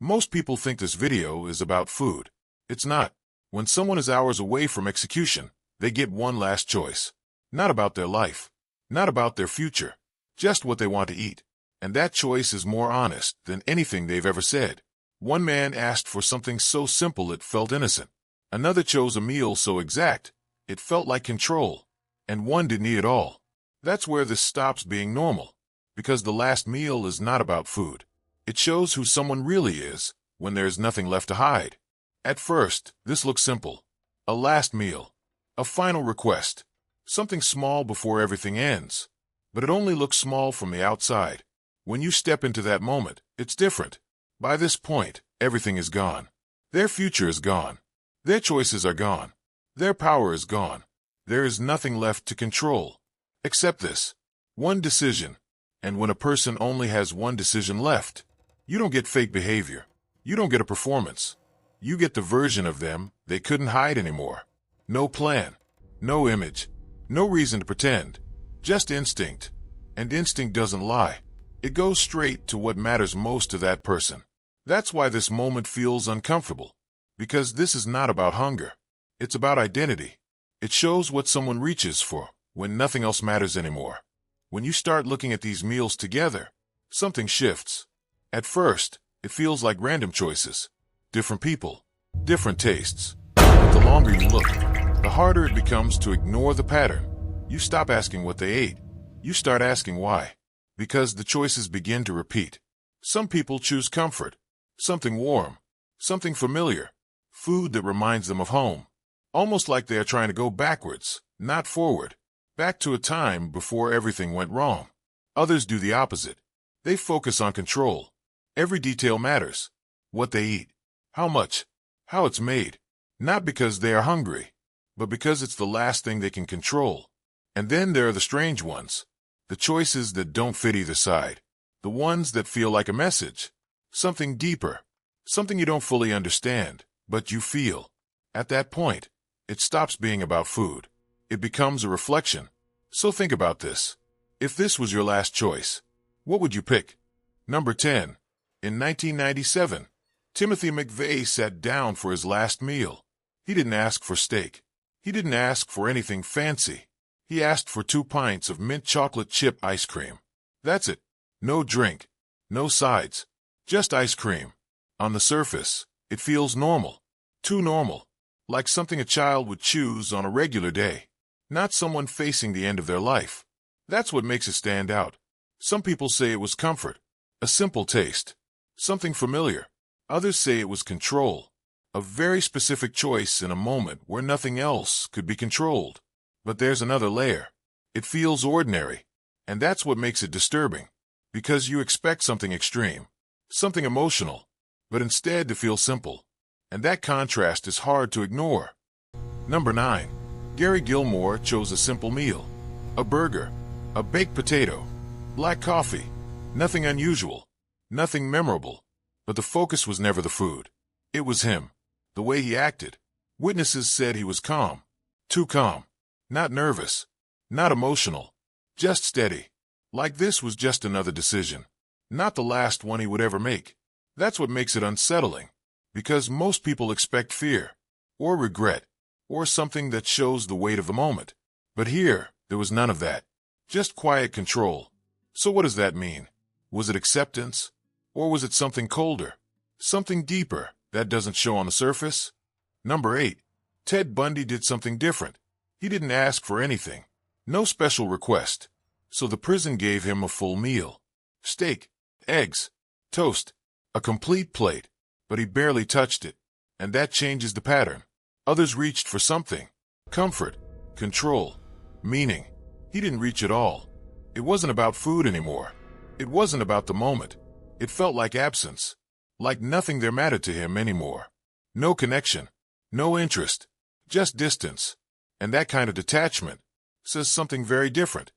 Most people think this video is about food. It's not. When someone is hours away from execution, they get one last choice. Not about their life. Not about their future. Just what they want to eat. And that choice is more honest than anything they've ever said. One man asked for something so simple it felt innocent. Another chose a meal so exact, it felt like control. And one didn't eat at all. That's where this stops being normal. Because the last meal is not about food. It shows who someone really is, when there's nothing left to hide. At first, this looks simple. A last meal. A final request. Something small before everything ends. But it only looks small from the outside. When you step into that moment, it's different. By this point, everything is gone. Their future is gone. Their choices are gone. Their power is gone. There is nothing left to control. Except this. One decision. And when a person only has one decision left, you don't get fake behavior. You don't get a performance. You get the version of them they couldn't hide anymore. No plan. No image. No reason to pretend. Just instinct. And instinct doesn't lie. It goes straight to what matters most to that person. That's why this moment feels uncomfortable. Because this is not about hunger. It's about identity. It shows what someone reaches for when nothing else matters anymore. When you start looking at these meals together, something shifts. At first, it feels like random choices. Different people. Different tastes. But the longer you look, the harder it becomes to ignore the pattern. You stop asking what they ate. You start asking why. Because the choices begin to repeat. Some people choose comfort. Something warm. Something familiar. Food that reminds them of home. Almost like they are trying to go backwards, not forward. Back to a time before everything went wrong. Others do the opposite. They focus on control. Every detail matters. What they eat. How much. How it's made. Not because they are hungry, but because it's the last thing they can control. And then there are the strange ones. The choices that don't fit either side. The ones that feel like a message. Something deeper. Something you don't fully understand, but you feel. At that point, it stops being about food. It becomes a reflection. So think about this. If this was your last choice, what would you pick? Number 10. In 1997, Timothy McVeigh sat down for his last meal. He didn't ask for steak. He didn't ask for anything fancy. He asked for 2 pints of mint chocolate chip ice cream. That's it. No drink. No sides. Just ice cream. On the surface, it feels normal. Too normal. Like something a child would choose on a regular day. Not someone facing the end of their life. That's what makes it stand out. Some people say it was comfort. A simple taste. Something familiar. Others say it was control. A very specific choice in a moment where nothing else could be controlled. But there's another layer. It feels ordinary. And that's what makes it disturbing. Because you expect something extreme. Something emotional. But instead to feel simple. And that contrast is hard to ignore. Number 9. Gary Gilmore chose a simple meal. A burger. A baked potato. Black coffee. Nothing unusual. Nothing memorable. But the focus was never the food. It was him. The way he acted. Witnesses said he was calm. Too calm. Not nervous. Not emotional. Just steady. Like this was just another decision. Not the last one he would ever make. That's what makes it unsettling. Because most people expect fear. Or regret. Or something that shows the weight of the moment. But here, there was none of that. Just quiet control. So what does that mean? Was it acceptance? Or was it something colder? Something deeper that doesn't show on the surface? Number 8. Ted Bundy did something different. He didn't ask for anything. No special request. So the prison gave him a full meal. Steak, eggs, toast, a complete plate. But he barely touched it. And that changes the pattern. Others reached for something. Comfort, control, meaning. He didn't reach at all. It wasn't about food anymore. It wasn't about the moment. It felt like absence. Like nothing there mattered to him anymore. No connection. No interest. Just distance. And that kind of detachment says something very different.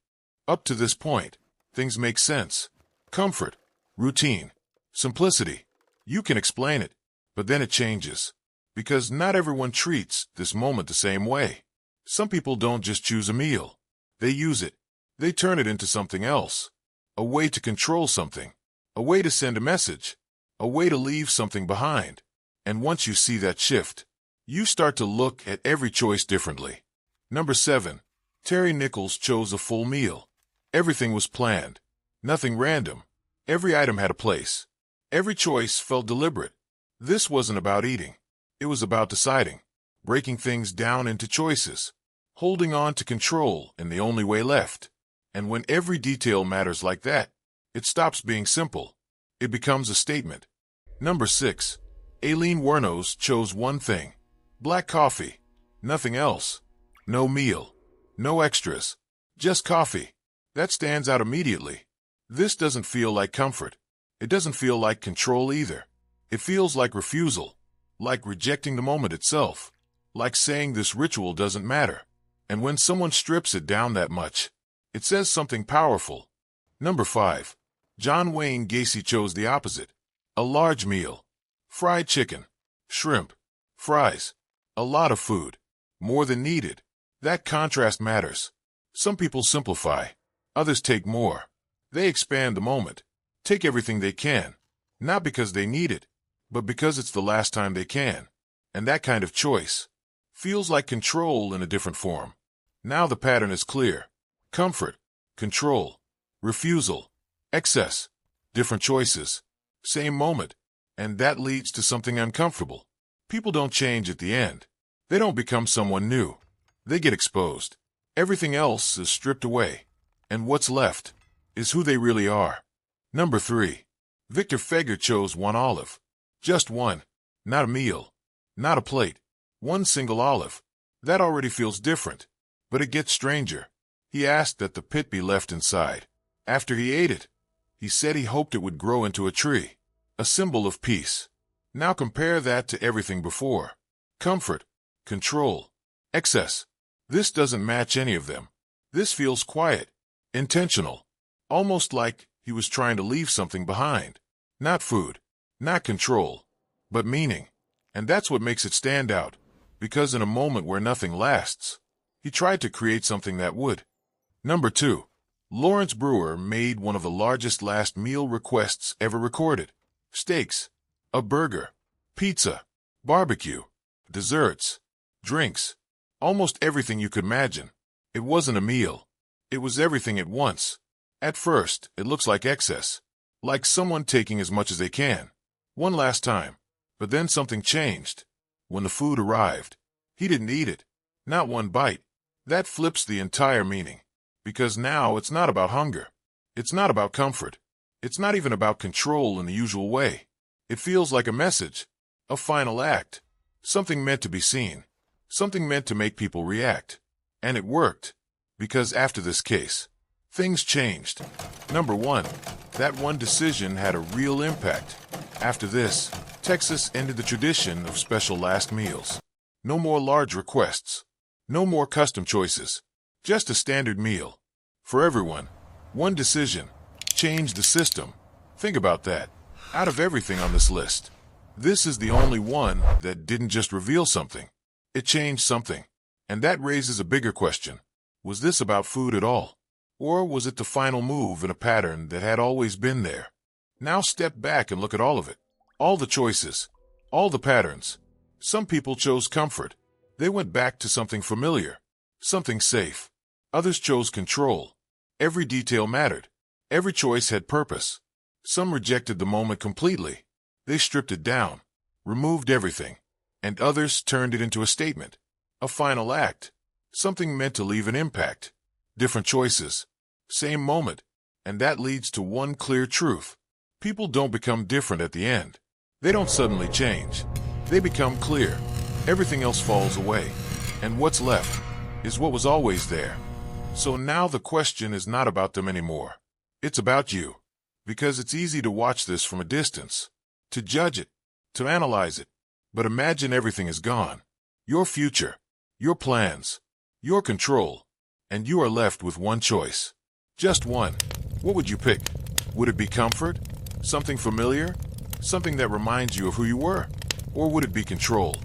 Up to this point, things make sense. Comfort, routine, simplicity. You can explain it, but then it changes. Because not everyone treats this moment the same way. Some people don't just choose a meal. They use it. They turn it into something else. A way to control something. A way to send a message. a way to leave something behind. And once you see that shift, you start to look at every choice differently. Number 7. Terry Nichols chose a full meal. Everything was planned. Nothing random. Every item had a place. Every choice felt deliberate. This wasn't about eating. It was about deciding, breaking things down into choices, holding on to control in the only way left. And when every detail matters like that, it stops being simple. It becomes a statement. Number 6. Aileen Wuornos chose one thing. Black coffee. Nothing else. No meal. No extras. Just coffee. That stands out immediately. This doesn't feel like comfort. It doesn't feel like control either. It feels like refusal. Like rejecting the moment itself. Like saying this ritual doesn't matter. And when someone strips it down that much, it says something powerful. Number 5. John Wayne Gacy chose the opposite. A large meal. Fried chicken. Shrimp. Fries. A lot of food. More than needed. That contrast matters. Some people simplify. Others take more. They expand the moment. Take everything they can. Not because they need it, but because it's the last time they can. And that kind of choice feels like control in a different form. Now the pattern is clear. Comfort, control, refusal, excess, different choices, same moment, and that leads to something uncomfortable. People don't change at the end. They don't become someone new. They get exposed. Everything else is stripped away, and what's left is who they really are. Number 3. Victor Feger chose one olive. Just one. Not a meal. Not a plate. One single olive. That already feels different. But it gets stranger. He asked that the pit be left inside. After he ate it, he said he hoped it would grow into a tree. A symbol of peace. Now compare that to everything before. Comfort. Control. Excess. This doesn't match any of them. This feels quiet. Intentional. Almost like he was trying to leave something behind. Not food. Not control. But meaning. And that's what makes it stand out. Because in a moment where nothing lasts, he tried to create something that would. Number 2. Lawrence Brewer made one of the largest last meal requests ever recorded. Steaks. A burger. Pizza. Barbecue. Desserts. Drinks. Almost everything you could imagine. It wasn't a meal. It was everything at once. At first, it looks like excess. Like someone taking as much as they can. One last time. But then something changed. When the food arrived, he didn't eat it. Not one bite. That flips the entire meaning. Because now it's not about hunger. It's not about comfort. It's not even about control in the usual way. It feels like a message. A final act. Something meant to be seen. Something meant to make people react. And it worked. Because after this case, things changed. Number 1. That one decision had a real impact. After this, Texas ended the tradition of special last meals. No more large requests. No more custom choices. Just a standard meal. For everyone. One decision. Changed the system. Think about that. Out of everything on this list, this is the only one that didn't just reveal something. It changed something. And that raises a bigger question. Was this about food at all? Or was it the final move in a pattern that had always been there? Now step back and look at all of it. All the choices. All the patterns. Some people chose comfort. They went back to something familiar. Something safe. Others chose control. Every detail mattered. Every choice had purpose. Some rejected the moment completely. They stripped it down. Removed everything. And others turned it into a statement. A final act. Something meant to leave an impact. Different choices. Same moment. And that leads to one clear truth. People don't become different at the end. They don't suddenly change. They become clear. Everything else falls away. And what's left is what was always there. So now the question is not about them anymore. It's about you. Because it's easy to watch this from a distance. To judge it. To analyze it. But imagine everything is gone. Your future. Your plans. Your control. And you are left with one choice. Just one. What would you pick? Would it be comfort? Something familiar? Something that reminds you of who you were? Or would it be control?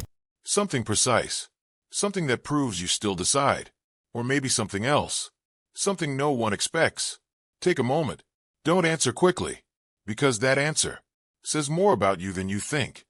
Something precise. Something that proves you still decide. Or maybe something else. Something no one expects. Take a moment. Don't answer quickly. Because that answer says more about you than you think.